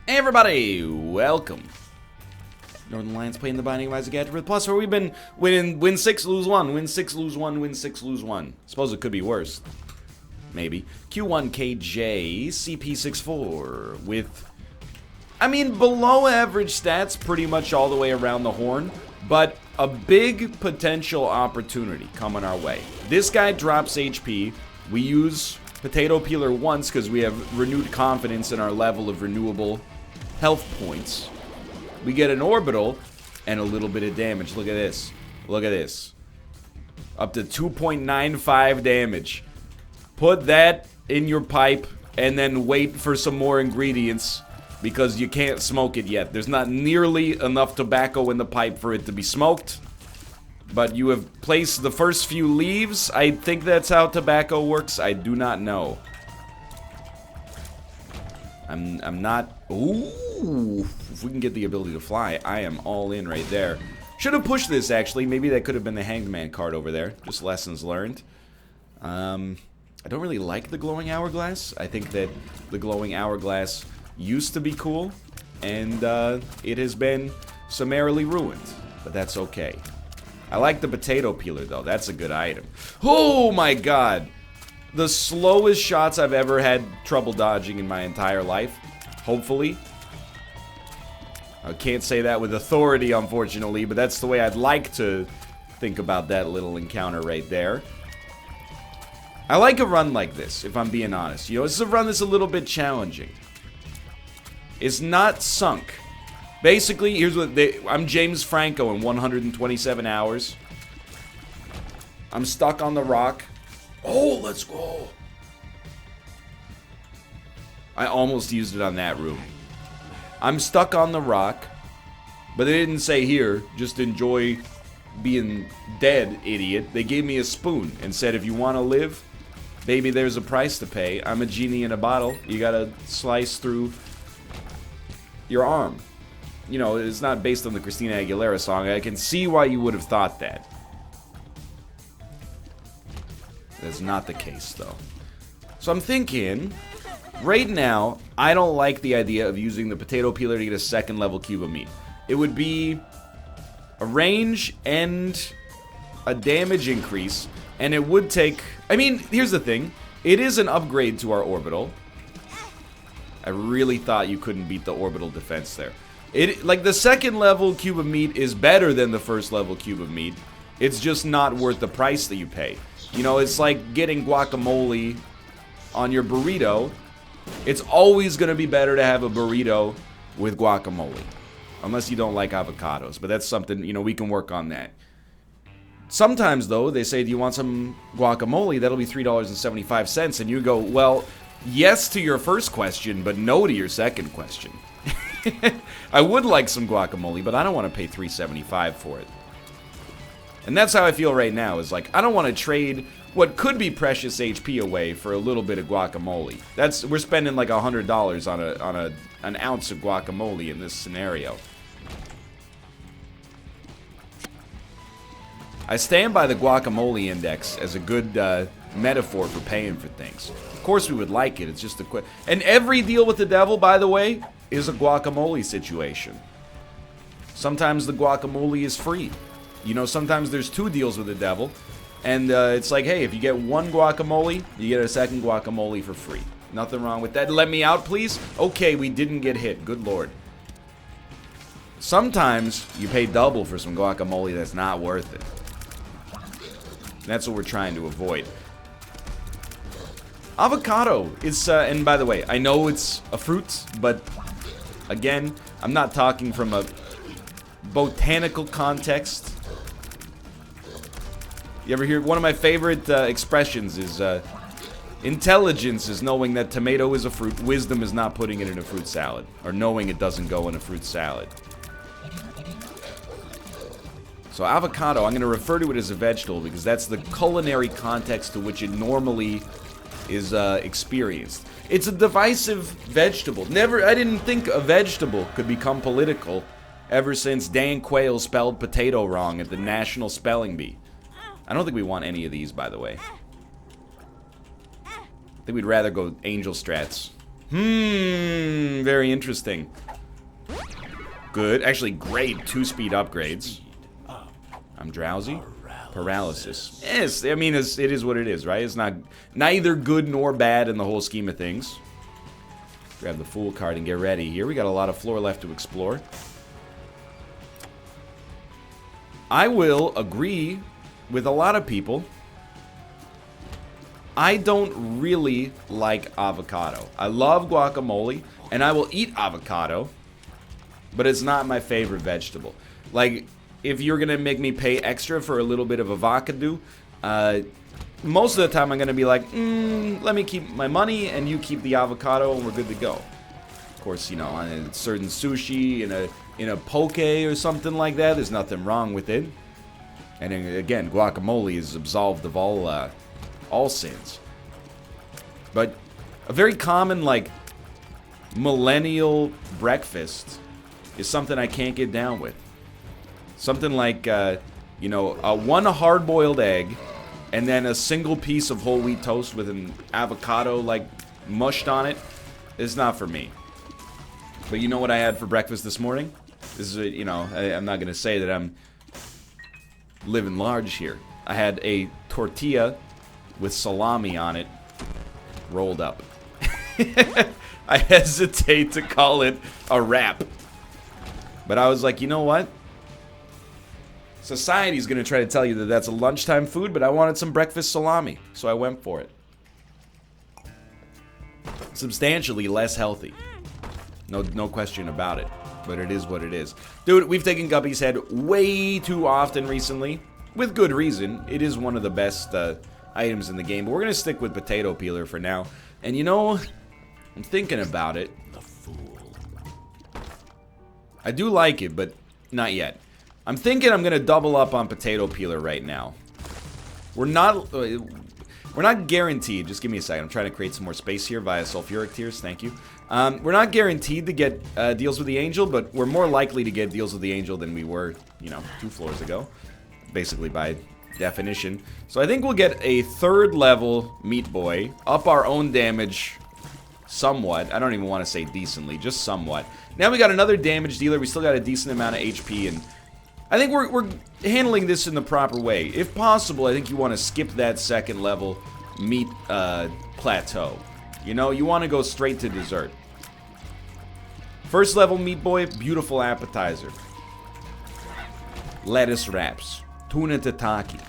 Hey everybody, welcome. Northernlion's playing the Binding of Isaac AFTERBIRTH Plus, where we've been winning win 6, lose 1, win 6, lose 1, win 6, lose 1. Suppose it could be worse. Maybe. Q1KJ CP64 with, I mean, below average stats pretty much all the way around the horn, but a big potential opportunity coming our way. This guy drops HP. We use Potato Peeler once because we have renewed confidence in our level of renewable health points. We get an orbital and a little bit of damage. Look at this. Look at this. Up to 2.95 damage. Put that in your pipe and then wait for some more ingredients because you can't smoke it yet. There's not nearly enough tobacco in the pipe for it to be smoked. But you have placed the first few leaves. I think that's how tobacco works. I do not know. I'm not... Ooh, if we can get the ability to fly, I am all in right there. Should have pushed this, actually. Maybe that could have been the Hanged Man card over there. Just lessons learned. I don't really like the glowing hourglass. I think that the glowing hourglass used to be cool, and it has been summarily ruined. But that's okay. I like the potato peeler, though. That's a good item. Oh, my God. The slowest shots I've ever had trouble dodging in my entire life. Hopefully. I can't say that with authority, unfortunately, but that's the way I'd like to think about that little encounter right there. I like a run like this, if I'm being honest. You know, it's a run that's a little bit challenging. It's not sunk. Basically, here's what I'm James Franco in 127 hours. I'm stuck on the rock. Oh, let's go. I almost used it on that room. I'm stuck on the rock, but they didn't say here, just enjoy being dead, idiot. They gave me a spoon and said, if you want to live, baby, there's a price to pay. I'm a genie in a bottle. You gotta slice through your arm. You know, it's not based on the Christina Aguilera song. I can see why you would have thought that. That's not the case, though. So I'm thinking, right now, I don't like the idea of using the potato peeler to get a second level cube of meat. It would be a range and a damage increase, and it would take... I mean, here's the thing. It is an upgrade to our orbital. I really thought you couldn't beat the orbital defense there. Like, the second level cube of meat is better than the first level cube of meat. It's just not worth the price that you pay. You know, it's like getting guacamole on your burrito. It's always going to be better to have a burrito with guacamole. Unless you don't like avocados. But that's something, you know, we can work on that. Sometimes, though, they say, do you want some guacamole? That'll be $3.75. And you go, well, yes to your first question, but no to your second question. I would like some guacamole, but I don't want to pay $3.75 for it. And that's how I feel right now, is like, I don't want to trade what could be precious HP away for a little bit of guacamole. We're spending like $100 on an ounce of guacamole in this scenario. I stand by the guacamole index as a good metaphor for paying for things. Of course we would like it, it's just a quick... And every deal with the devil, by the way, is a guacamole situation. Sometimes the guacamole is free. You know, sometimes there's 2 deals with the devil, and it's like, hey, if you get 1 guacamole, you get a second guacamole for free. Nothing wrong with that. Let me out, please. Okay, we didn't get hit. Good lord. Sometimes you pay double for some guacamole that's not worth it. That's what we're trying to avoid. Avocado is, and by the way, I know it's a fruit, but again, I'm not talking from a botanical context. You ever hear, one of my favorite expressions is, intelligence is knowing that tomato is a fruit, wisdom is not putting it in a fruit salad, or knowing it doesn't go in a fruit salad. So avocado, I'm going to refer to it as a vegetable because that's the culinary context to which it normally is experienced. It's a divisive vegetable. I didn't think a vegetable could become political ever since Dan Quayle spelled potato wrong at the National Spelling Bee. I don't think we want any of these, by the way. I think we'd rather go angel strats. Very interesting. Good. Actually, great 2-speed upgrades. I'm drowsy. Paralysis. Yes, I mean, it is what it is, right? It's not neither good nor bad in the whole scheme of things. Grab the Fool card and get ready here. We got a lot of floor left to explore. I will agree with a lot of people. I don't really like avocado. I love guacamole, and I will eat avocado, but it's not my favorite vegetable. Like, if you're going to make me pay extra for a little bit of avocado, most of the time I'm going to be like, let me keep my money and you keep the avocado and we're good to go. Of course, you know, on a certain sushi, in a poke or something like that, there's nothing wrong with it. And again, guacamole is absolved of all sins. But a very common, like, millennial breakfast is something I can't get down with. Something like, you know, one hard-boiled egg, and then a single piece of whole wheat toast with an avocado, like, mushed on it. It's not for me. But you know what I had for breakfast this morning? This is, you know, I'm not going to say that I'm living large here. I had a tortilla with salami on it, rolled up. I hesitate to call it a wrap. But I was like, you know what? Society's going to try to tell you that that's a lunchtime food, but I wanted some breakfast salami, so I went for it. Substantially less healthy. No question about it, but it is what it is. Dude, we've taken Guppy's head way too often recently, with good reason. It is one of the best items in the game, but we're going to stick with potato peeler for now. And you know, I'm thinking about it. The fool. I do like it, but not yet. I'm thinking I'm gonna double up on potato peeler right now. We're not guaranteed. Just give me a second. I'm trying to create some more space here via sulfuric tears. Thank you. We're not guaranteed to get deals with the angel, but we're more likely to get deals with the angel than we were, you know, 2 floors ago, basically by definition. So I think we'll get a 3rd level meat boy, up our own damage somewhat. I don't even want to say decently, just somewhat. Now we got another damage dealer. We still got a decent amount of HP, and I think we're handling this in the proper way. If possible, I think you want to skip that 2nd level meat plateau. You know, you want to go straight to dessert. 1st level meat boy, beautiful appetizer. Lettuce wraps. Tuna tataki.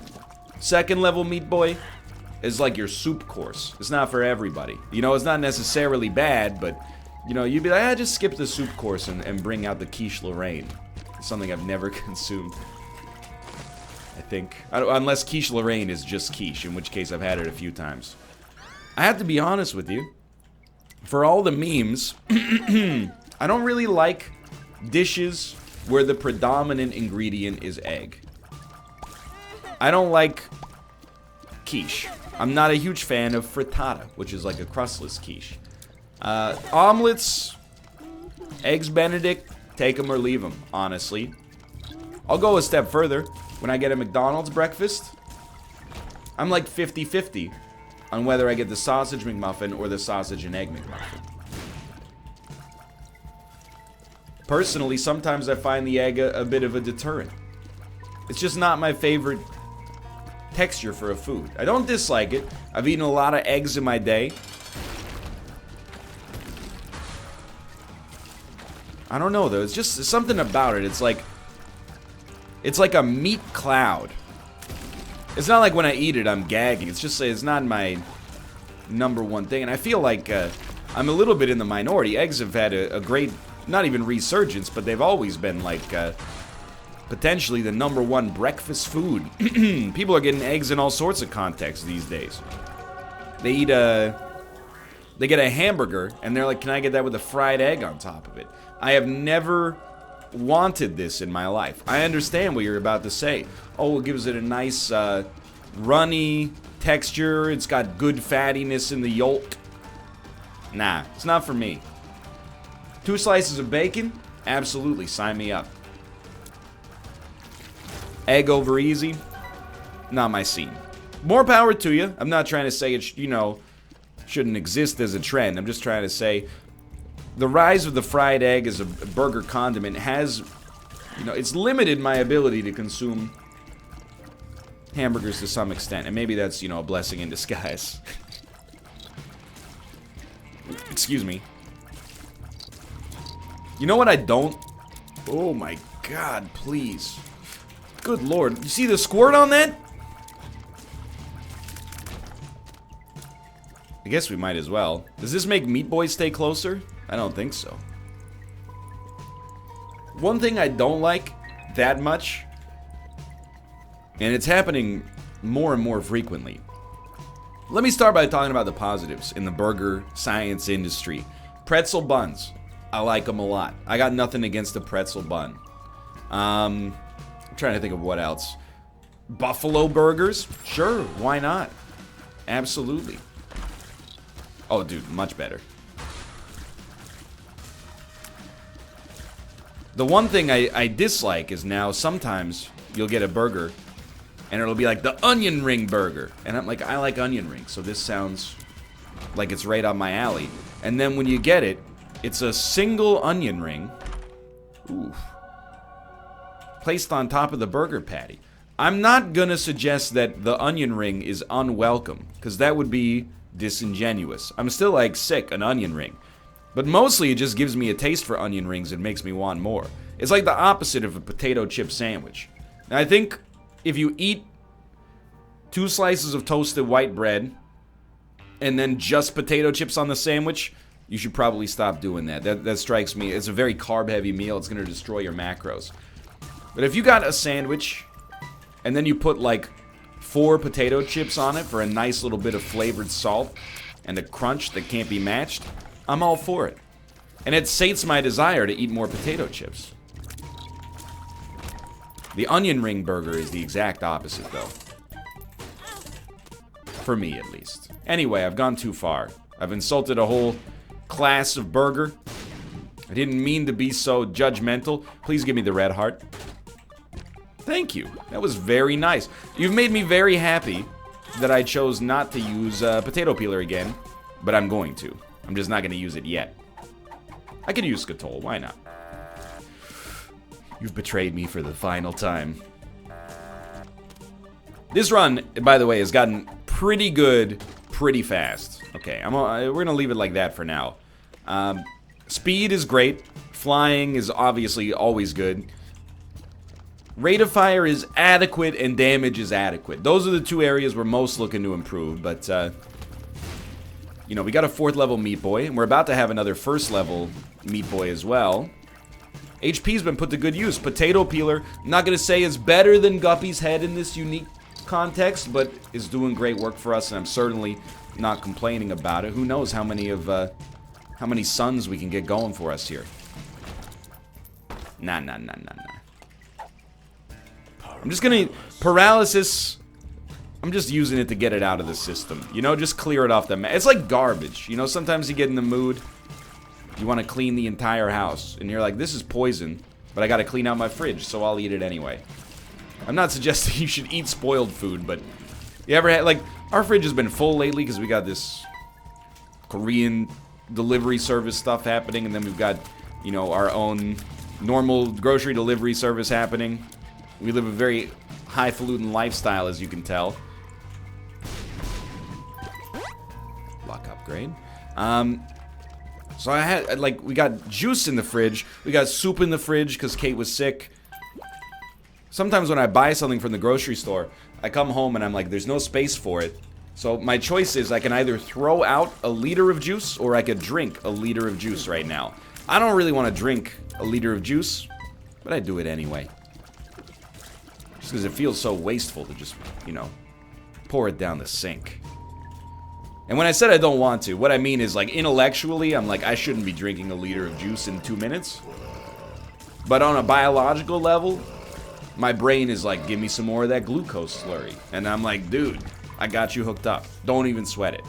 2nd level meat boy is like your soup course. It's not for everybody. You know, it's not necessarily bad, but, you know, you'd be like, just skip the soup course and bring out the quiche Lorraine. Something I've never consumed, I think. Unless quiche Lorraine is just quiche, in which case I've had it a few times. I have to be honest with you. For all the memes, I don't really like dishes where the predominant ingredient is egg. I don't like quiche. I'm not a huge fan of frittata, which is like a crustless quiche. Omelets, eggs Benedict, take them or leave them, honestly. I'll go a step further. When I get a McDonald's breakfast, I'm like 50-50 on whether I get the sausage McMuffin or the sausage and egg McMuffin. Personally, sometimes I find the egg a bit of a deterrent. It's just not my favorite texture for a food. I don't dislike it. I've eaten a lot of eggs in my day. I don't know though, it's just something about it. It's like a meat cloud. It's not like when I eat it I'm gagging. It's just it's not my #1 thing, and I feel like I'm a little bit in the minority. Eggs have had a great, not even resurgence, but they've always been like potentially the #1 breakfast food. People are getting eggs in all sorts of contexts these days. They get a hamburger and they're like, can I get that with a fried egg on top of it? I have never wanted this in my life. I understand what you're about to say. Oh, it gives it a nice runny texture. It's got good fattiness in the yolk. Nah, it's not for me. 2 slices of bacon? Absolutely, sign me up. Egg over easy? Not my scene. More power to you. I'm not trying to say it's, you know, shouldn't exist as a trend. I'm just trying to say the rise of the fried egg as a burger condiment has, you know, it's limited my ability to consume hamburgers to some extent. And maybe that's, you know, a blessing in disguise. Excuse me. You know what I don't? Oh my god, please. Good lord. You see the squirt on that? I guess we might as well. Does this make Meat Boy stay closer? I don't think so. One thing I don't like that much, and it's happening more and more frequently. Let me start by talking about the positives in the burger science industry. Pretzel buns. I like them a lot. I got nothing against the pretzel bun. I'm trying to think of what else. Buffalo burgers? Sure, why not? Absolutely. Oh, dude, much better. The one thing I dislike is now sometimes you'll get a burger and it'll be like the onion ring burger. And I'm like, I like onion rings, so this sounds like it's right up my alley. And then when you get it, it's a single onion ring. Oof. Placed on top of the burger patty. I'm not gonna suggest that the onion ring is unwelcome, because that would be disingenuous. I'm still like sick an onion ring. But mostly it just gives me a taste for onion rings and makes me want more. It's like the opposite of a potato chip sandwich. Now I think if you eat 2 slices of toasted white bread and then just potato chips on the sandwich, you should probably stop doing that. That strikes me. It's a very carb-heavy meal. It's going to destroy your macros. But if you got a sandwich and then you put like 4 potato chips on it for a nice little bit of flavored salt and a crunch that can't be matched, I'm all for it. And it sates my desire to eat more potato chips. The onion ring burger is the exact opposite, though. For me, at least. Anyway, I've gone too far. I've insulted a whole class of burger. I didn't mean to be so judgmental. Please give me the red heart. Thank you. That was very nice. You've made me very happy that I chose not to use potato peeler again, but I'm going to. I'm just not going to use it yet. I could use Scatol. Why not? You've betrayed me for the final time. This run, by the way, has gotten pretty good pretty fast. Okay, we're going to leave it like that for now. Speed is great. Flying is obviously always good. Rate of fire is adequate and damage is adequate. Those are the 2 areas we're most looking to improve, but you know, we got a 4th level Meat Boy, and we're about to have another 1st level Meat Boy as well. HP's been put to good use. Potato peeler, I'm not going to say is better than Guppy's head in this unique context, but is doing great work for us, and I'm certainly not complaining about it. Who knows how many sons we can get going for us here. Nah. I'm just gonna... Paralysis... I'm just using it to get it out of the system. You know, just clear it off the... It's like garbage. You know, sometimes you get in the mood... You want to clean the entire house. And you're like, this is poison, but I got to clean out my fridge, so I'll eat it anyway. I'm not suggesting you should eat spoiled food, but... You ever had... Like, our fridge has been full lately because we got this... Korean delivery service stuff happening, and then we've got, you know, our own normal grocery delivery service happening. We live a very highfalutin lifestyle, as you can tell. Luck upgrade. So I had, like, we got juice in the fridge. We got soup in the fridge because Kate was sick. Sometimes when I buy something from the grocery store, I come home and I'm like, there's no space for it. So my choice is I can either throw out a liter of juice or I could drink a liter of juice right now. I don't really want to drink a liter of juice, but I do it anyway. Just because it feels so wasteful to just, you know, pour it down the sink. And when I said I don't want to, what I mean is, like, intellectually, I'm like, I shouldn't be drinking a liter of juice in 2 minutes. But on a biological level, my brain is like, give me some more of that glucose slurry. And I'm like, dude, I got you hooked up. Don't even sweat it.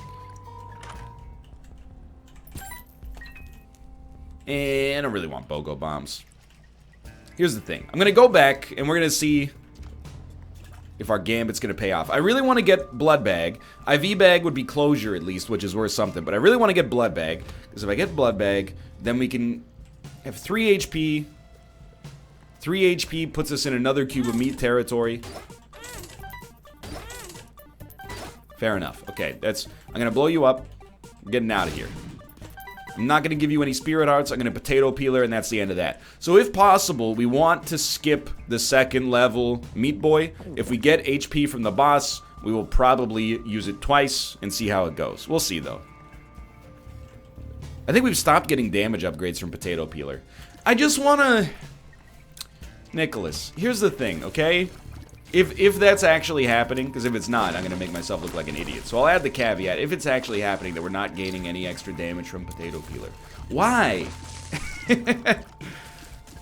And I don't really want BOGO bombs. Here's the thing. I'm going to go back, and we're going to see if our gambit's going to pay off. I really want to get Blood Bag. IV Bag would be closure at least, which is worth something. But I really want to get Blood Bag, because if I get Blood Bag, then we can have 3 HP. 3 HP puts us in another cube of meat territory. Fair enough. Okay, I'm going to blow you up. I'm getting out of here. I'm not going to give you any Spirit Hearts. I'm going to Potato Peeler, and that's the end of that. So if possible, we want to skip the second level Meat Boy. If we get HP from the boss, we will probably use it twice and see how it goes. We'll see, though. I think we've stopped getting damage upgrades from Potato Peeler. I just want to... Nicholas, here's the thing, okay? If that's actually happening, because if it's not, I'm going to make myself look like an idiot. So I'll add the caveat. If it's actually happening that we're not gaining any extra damage from Potato Peeler. Why?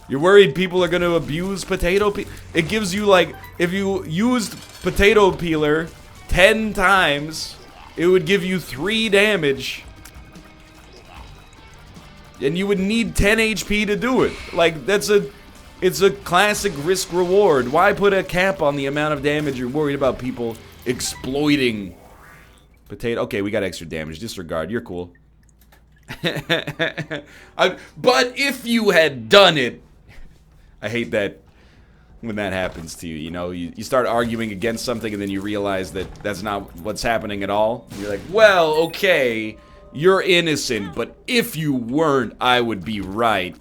You're worried people are going to abuse Potato Peeler? It gives you, like, if you used Potato Peeler 10 times, it would give you 3 damage. And you would need 10 HP to do it. Like, it's a classic risk-reward. Why put a cap on the amount of damage you're worried about people exploiting Potato? Okay, we got extra damage. Disregard. You're cool. But if you had done it... I hate that when that happens to you, you know? You start arguing against something and then you realize that that's not what's happening at all. And you're like, well, okay, you're innocent, but if you weren't, I would be right.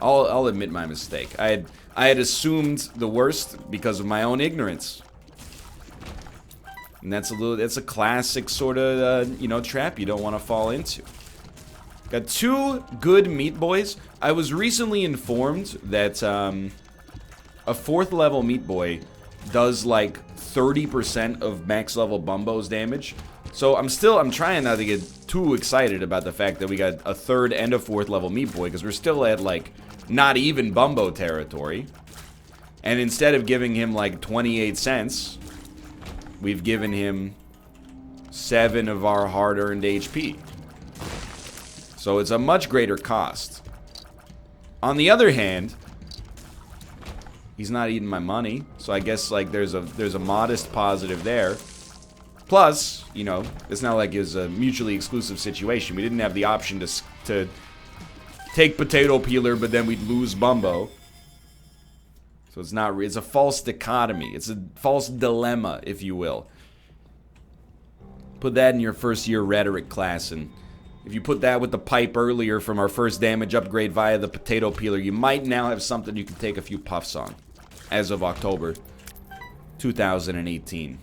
I'll admit my mistake. I had assumed the worst because of my own ignorance. And that's a classic sort of, you know, trap you don't want to fall into. Got 2 good Meat Boys. I was recently informed that a 4th level Meat Boy does like 30% of max level Bumbo's damage. So I'm trying not to get too excited about the fact that we got a 3rd and a 4th level Meat Boy, because we're still at like not even Bumbo territory. And instead of giving him like 28 cents, we've given him 7 of our hard-earned HP. So it's a much greater cost. On the other hand, he's not eating my money, so I guess like there's a modest positive there. Plus, you know, it's not like it was a mutually exclusive situation. We didn't have the option to take Potato Peeler, but then we'd lose Bumbo. So it's a false dichotomy. It's a false dilemma, if you will. Put that in your first year rhetoric class, and if you put that with the pipe earlier from our first damage upgrade via the Potato Peeler, you might now have something you can take a few puffs on. As of October 2018.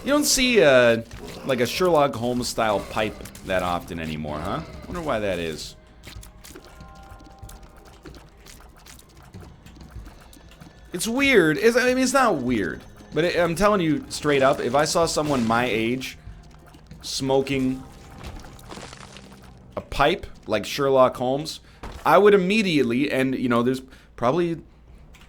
You don't see like a Sherlock Holmes style pipe that often anymore, huh? Wonder why that is. It's weird. I mean, it's not weird, but I'm telling you straight up, if I saw someone my age smoking a pipe like Sherlock Holmes, I would immediately, and you know, there's probably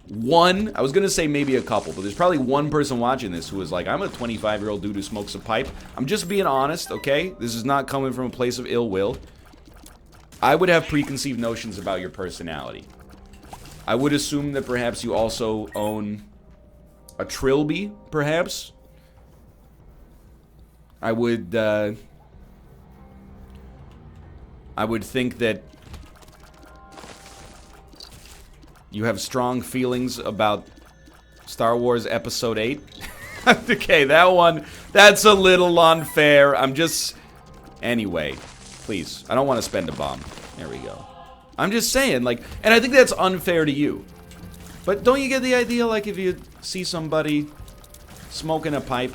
one, I was gonna say maybe a couple, but there's probably one person watching this who is like, I'm a 25-year-old dude who smokes a pipe. I'm just being honest, okay? This is not coming from a place of ill will. I would have preconceived notions about your personality. I would assume that perhaps you also own a trilby, perhaps. I would think that you have strong feelings about Star Wars Episode 8. Okay, that one, that's a little unfair. Anyway, please, I don't want to spend a bomb. There we go. I'm just saying, like, and I think that's unfair to you. But don't you get the idea, like, if you see somebody smoking a pipe,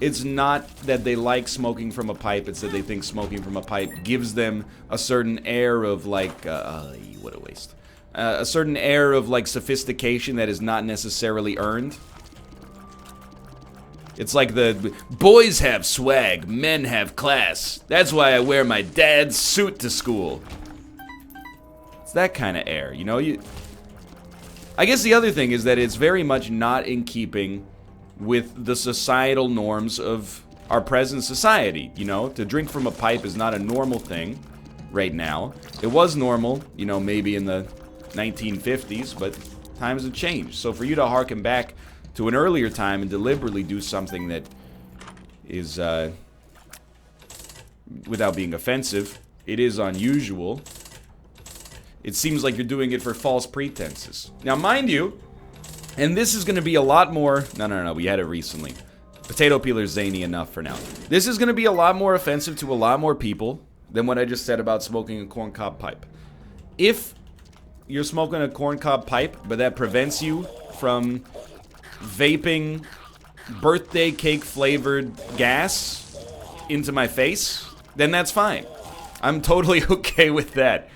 it's not that they like smoking from a pipe, it's that they think smoking from a pipe gives them a certain air of, like, what a waste. A certain air of, like, sophistication that is not necessarily earned. It's like the boys have swag, men have class. That's why I wear my dad's suit to school. It's that kind of air, you know? I guess the other thing is that it's very much not in keeping with the societal norms of our present society, you know? To drink from a pipe is not a normal thing. right now. It was normal, you know, maybe in the 1950s, but times have changed. So for you to harken back to an earlier time and deliberately do something that is, without being offensive, it is unusual. It seems like you're doing it for false pretenses. Now, mind you, and this is going to be a lot more... No, we had it recently. Potato peeler's zany enough for now. This is going to be a lot more offensive to a lot more people than what I just said about smoking a corncob pipe. If you're smoking a corncob pipe, but that prevents you from vaping birthday cake flavored gas into my face, then that's fine. I'm totally okay with that.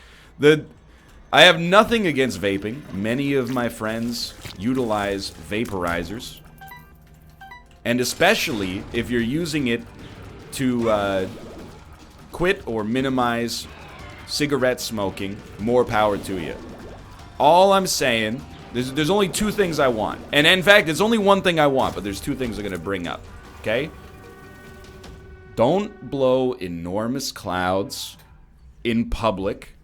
I have nothing against vaping. Many of my friends utilize vaporizers. And especially if you're using it to quit or minimize cigarette smoking, more power to you. All I'm saying, there's only two things I want. And in fact, there's only one thing I want, but there's two things I'm going to bring up. Okay? Don't blow enormous clouds in public.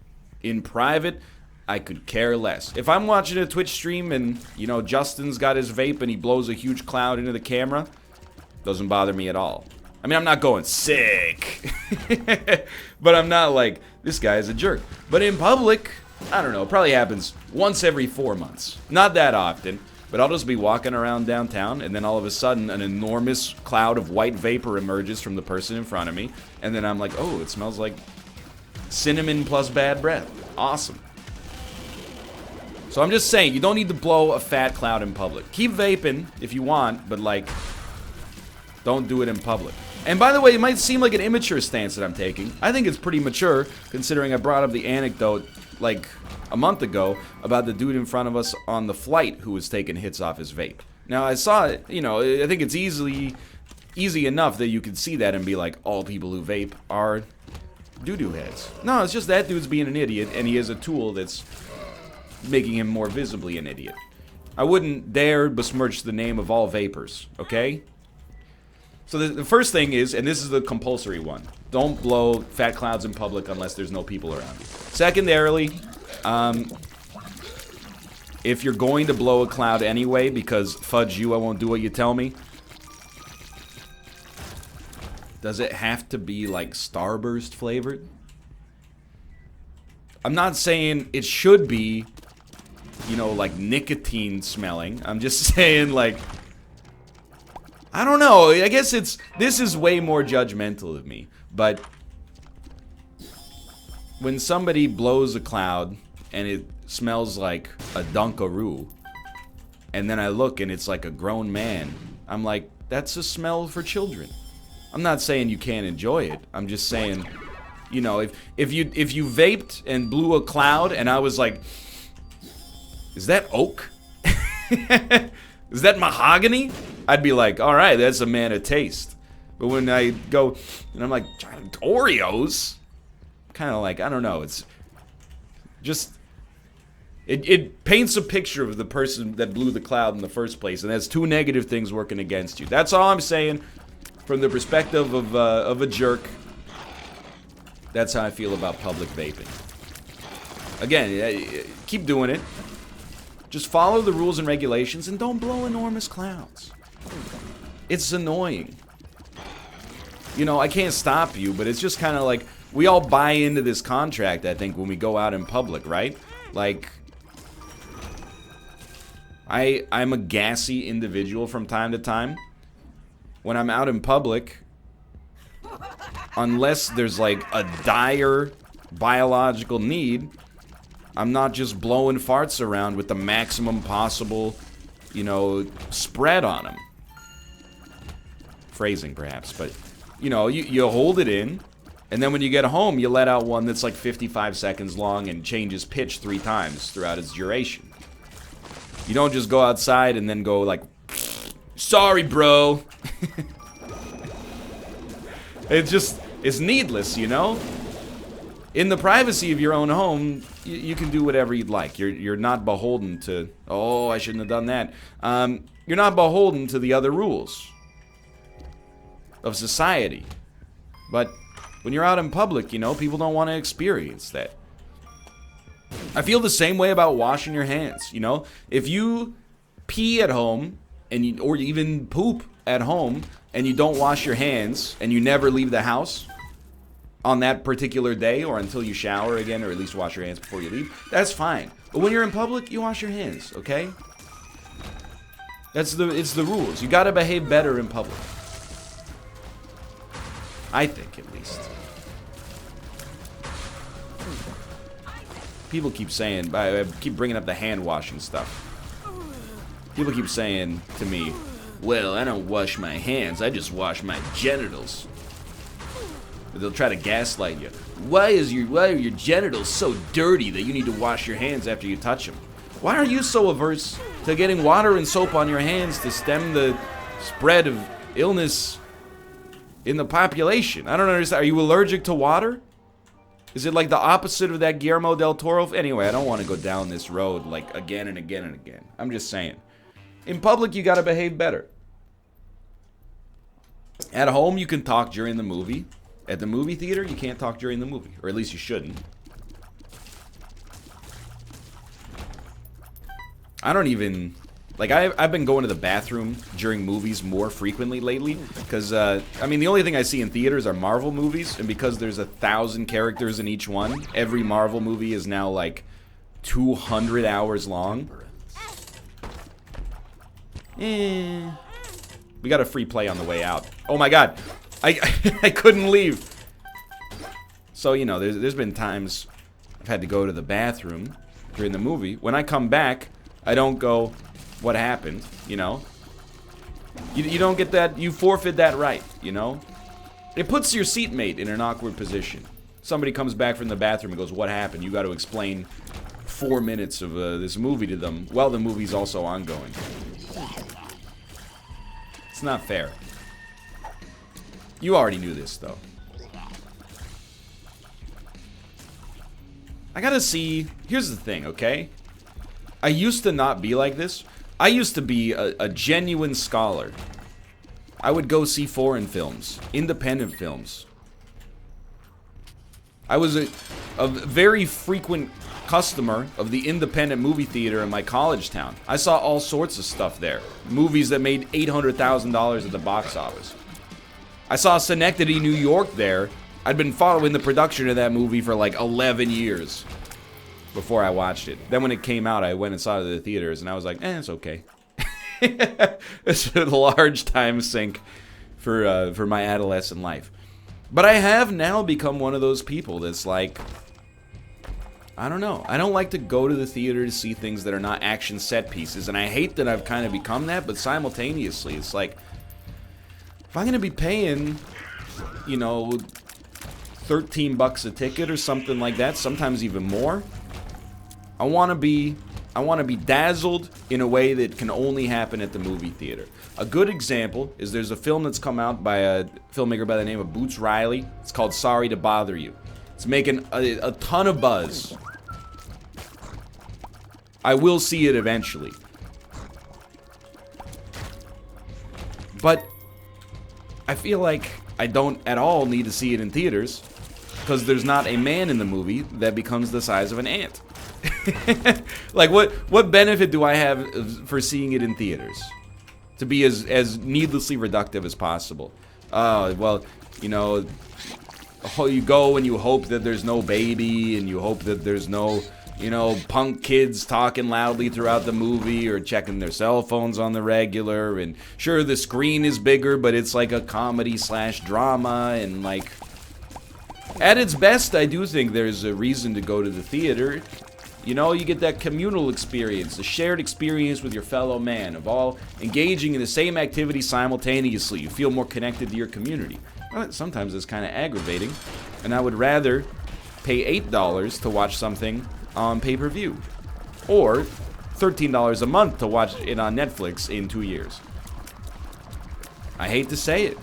In private, I could care less. If I'm watching a Twitch stream and, you know, Justin's got his vape and he blows a huge cloud into the camera, doesn't bother me at all. I mean, I'm not going sick. But I'm not like, this guy is a jerk. But in public, I don't know, it probably happens once every 4 months. Not that often, but I'll just be walking around downtown and then all of a sudden an enormous cloud of white vapor emerges from the person in front of me. And then I'm like, oh, it smells like cinnamon plus bad breath. Awesome. So I'm just saying, you don't need to blow a fat cloud in public. Keep vaping if you want, but like, don't do it in public. And by the way, it might seem like an immature stance that I'm taking. I think it's pretty mature, considering I brought up the anecdote like a month ago about the dude in front of us on the flight who was taking hits off his vape. Now, I saw it, you know, I think it's easy enough that you could see that and be like, all people who vape are doo-doo heads. No, it's just that dude's being an idiot, and he has a tool that's making him more visibly an idiot. I wouldn't dare besmirch the name of all vapors, okay? So the first thing is, and this is the compulsory one, don't blow fat clouds in public unless there's no people around you. Secondarily, if you're going to blow a cloud anyway, because fudge you, I won't do what you tell me, does it have to be like Starburst flavored? I'm not saying it should be, you know, like nicotine smelling. I'm just saying, like, I don't know. I guess this is way more judgmental of me. But when somebody blows a cloud and it smells like a Dunkaroo, and then I look and it's like a grown man, I'm like, that's a smell for children. I'm not saying you can't enjoy it. I'm just saying, you know, if you vaped and blew a cloud and I was like, is that oak? Is that mahogany? I'd be like, all right, that's a man of taste. But when I go and I'm like, Oreos? Kind of like, I don't know. It's just, it paints a picture of the person that blew the cloud in the first place, and that's two negative things working against you. That's all I'm saying from the perspective of a jerk. That's how I feel about public vaping. Again, keep doing it. Just follow the rules and regulations and don't blow enormous clouds. It's annoying. You know, I can't stop you, but it's just kind of like, we all buy into this contract, I think, when we go out in public, right? Like, I'm a gassy individual from time to time. When I'm out in public, unless there's like a dire biological need, I'm not just blowing farts around with the maximum possible, you know, spread on them. Phrasing, perhaps, but, you know, you hold it in, and then when you get home, you let out one that's like 55 seconds long and changes pitch 3 times throughout its duration. You don't just go outside and then go like, sorry, bro. It's needless, you know? In the privacy of your own home, you can do whatever you'd like. You're not beholden to, oh, I shouldn't have done that. You're not beholden to the other rules of society. But When you're out in public, you know, people don't want to experience that. I feel the same way about washing your hands, you know? If you pee at home, or even poop at home, and you don't wash your hands, and you never leave the house on that particular day, or until you shower again, or at least wash your hands before you leave, that's fine. But when you're in public, you wash your hands, okay? It's the rules. You gotta behave better in public. I think, at least. People keep saying, I keep bringing up the hand washing stuff. People keep saying to me, well, I don't wash my hands, I just wash my genitals. But they'll try to gaslight you. Why are your genitals so dirty that you need to wash your hands after you touch them? Why are you so averse to getting water and soap on your hands to stem the spread of illness in the population? I don't understand. Are you allergic to water? Is it like the opposite of that Guillermo del Toro? Anyway, I don't want to go down this road like again and again and again. I'm just saying. In public, you gotta behave better. At home, you can talk during the movie. At the movie theater, you can't talk during the movie. Or at least you shouldn't. I don't even... Like, I've been going to the bathroom during movies more frequently lately. Because, I mean, the only thing I see in theaters are Marvel movies. And because there's 1,000 characters in each one, every Marvel movie is now, like, 200 hours long. We got a free play on the way out. Oh my god. I couldn't leave. So, you know, there's been times I've had to go to the bathroom during the movie. When I come back, I don't go, what happened, you know? You don't get that, you forfeit that right, you know? It puts your seatmate in an awkward position. Somebody comes back from the bathroom and goes, what happened? You got to explain 4 minutes of this movie to them while the movie's also ongoing. It's not fair. You already knew this, though. I gotta see... Here's the thing, okay? I used to not be like this. I used to be a genuine scholar. I would go see foreign films, independent films. I was a very frequent customer of the independent movie theater in my college town. I saw all sorts of stuff there. Movies that made $800,000 at the box office. I saw Synecdoche, New York there. I'd been following the production of that movie for like 11 years before I watched it. Then when it came out, I went and saw it at the theaters, and I was like, it's okay. It's a large time sink for my adolescent life. But I have now become one of those people that's like, I don't know. I don't like to go to the theater to see things that are not action set pieces, and I hate that I've kind of become that, but simultaneously, it's like, if I'm going to be paying, you know, $13 a ticket or something like that, sometimes even more, I want to be dazzled in a way that can only happen at the movie theater. A good example is there's a film that's come out by a filmmaker by the name of Boots Riley. It's called Sorry to Bother You. It's making a ton of buzz. I will see it eventually. But I feel like I don't at all need to see it in theaters, because there's not a man in the movie that becomes the size of an ant. Like, what benefit do I have for seeing it in theaters? To be as needlessly reductive as possible. Well, you know, you go and you hope that there's no baby, and you hope that there's no, you know, punk kids talking loudly throughout the movie or checking their cell phones on the regular. And sure, the screen is bigger, but it's like a comedy/drama, and like, at its best, I do think there's a reason to go to the theater. You know, you get that communal experience, the shared experience with your fellow man, of all engaging in the same activity simultaneously. You feel more connected to your community. Well, sometimes it's kind of aggravating, and I would rather pay $8 to watch something on pay-per-view, or $13 a month to watch it on Netflix in 2 years. I hate to say it,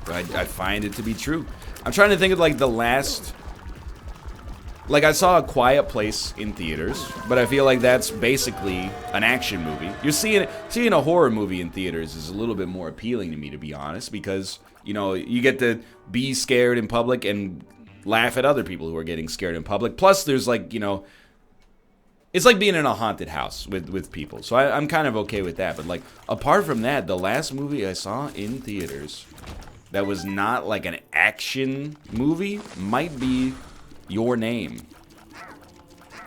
but I find it to be true. I'm trying to think of like the last Like, I saw A Quiet Place in theaters, but I feel like that's basically an action movie. You're seeing a horror movie in theaters is a little bit more appealing to me, to be honest, because, you know, you get to be scared in public and laugh at other people who are getting scared in public. Plus, there's, like, you know, it's like being in a haunted house with people. So I'm kind of okay with that. But, like, apart from that, the last movie I saw in theaters that was not, like, an action movie might be Your Name.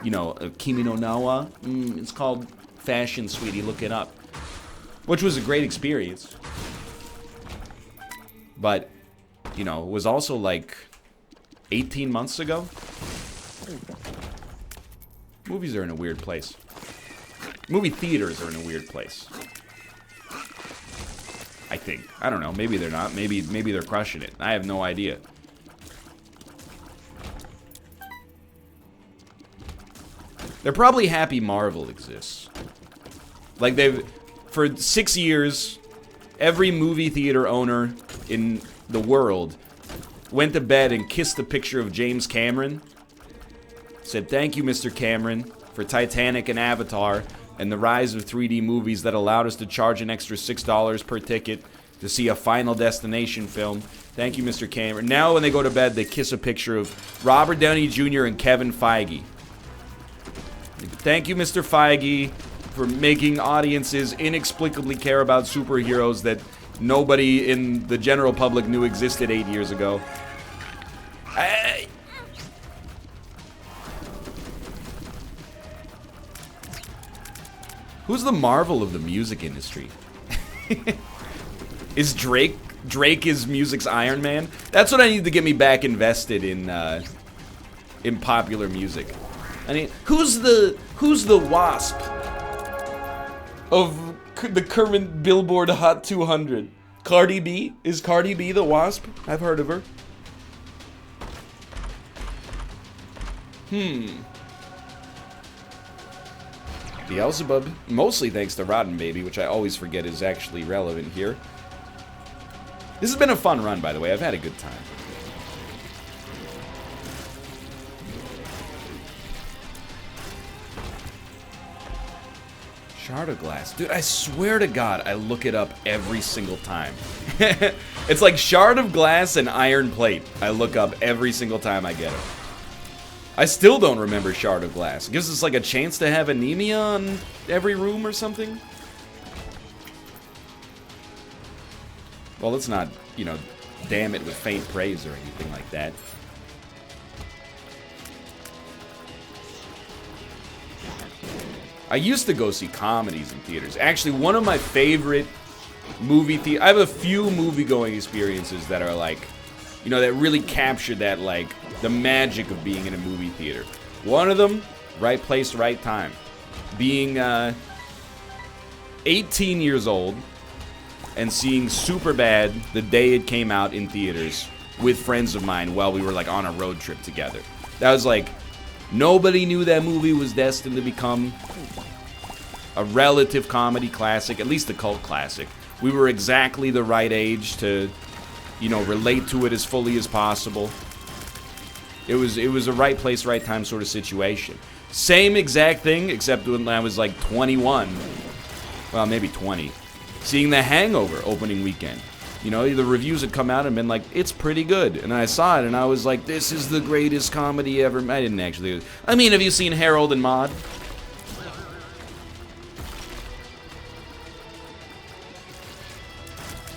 You know, Kimi no Nawa. It's called Fashion, Sweetie. Look it up. Which was a great experience. But, you know, it was also like 18 months ago. Movies are in a weird place. Movie theaters are in a weird place. I think. I don't know. Maybe they're not. Maybe they're crushing it. I have no idea. They're probably happy Marvel exists. Like, for 6 years, every movie theater owner in the world went to bed and kissed a picture of James Cameron. Said, thank you, Mr. Cameron, for Titanic and Avatar and the rise of 3D movies that allowed us to charge an extra $6 per ticket to see a Final Destination film. Thank you, Mr. Cameron. Now when they go to bed, they kiss a picture of Robert Downey Jr. and Kevin Feige. Thank you, Mr. Feige, for making audiences inexplicably care about superheroes that nobody in the general public knew existed 8 years ago. Who's the Marvel of the music industry? Is Drake is music's Iron Man? That's what I need to get me back invested in popular music. I mean, who's the Wasp of the current Billboard Hot 200? Cardi B? Is Cardi B the Wasp? I've heard of her. Beelzebub, mostly thanks to Rotten Baby, which I always forget is actually relevant here. This has been a fun run, by the way. I've had a good time. Shard of glass. Dude, I swear to God, I look it up every single time. It's like shard of glass and iron plate. I look up every single time I get it. I still don't remember shard of glass. It gives us like a chance to have anemia on every room or something. Well, let's not, you know, damn it with faint praise or anything like that. I used to go see comedies in theaters. Actually, one of my favorite I have a few movie-going experiences that are like, you know, that really capture that, like, the magic of being in a movie theater. One of them, right place, right time. Being 18 years old and seeing Superbad the day it came out in theaters with friends of mine while we were, like, on a road trip together. That was, like, nobody knew that movie was destined to become a relative comedy classic, at least a cult classic. We were exactly the right age to, you know, relate to it as fully as possible. It was a right place, right time sort of situation. Same exact thing, except when I was like 21. Well, maybe 20. Seeing The Hangover opening weekend. You know, the reviews had come out and been like, it's pretty good. And I saw it and I was like, this is the greatest comedy ever. I didn't actually. I mean, have you seen Harold and Maude?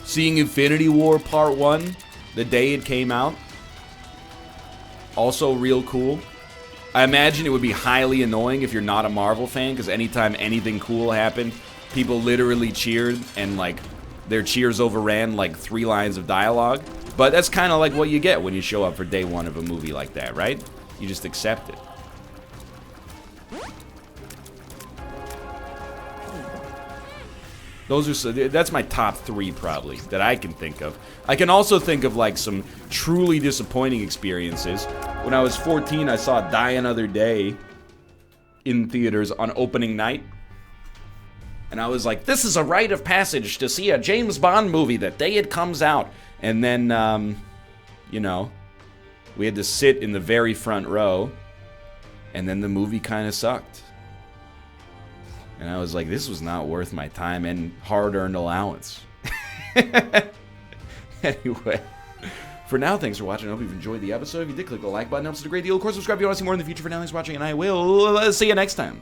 Seeing Infinity War Part 1 the day it came out. Also real cool. I imagine it would be highly annoying if you're not a Marvel fan, because anytime anything cool happened, people literally cheered and, like, their cheers overran, like, 3 lines of dialogue. But that's kind of like what you get when you show up for day 1 of a movie like that, right? You just accept it. That's my top 3 probably that I can think of. I can also think of like some truly disappointing experiences. When I was 14, I saw Die Another Day in theaters on opening night. And I was like, this is a rite of passage to see a James Bond movie the day it comes out. And then, you know, we had to sit in the very front row. And then the movie kind of sucked. And I was like, this was not worth my time and hard-earned allowance. Anyway, for now, thanks for watching. I hope you've enjoyed the episode. If you did, click the like button. It helps us a great deal. Of course, subscribe if you want to see more in the future. For now, thanks for watching, and I will see you next time.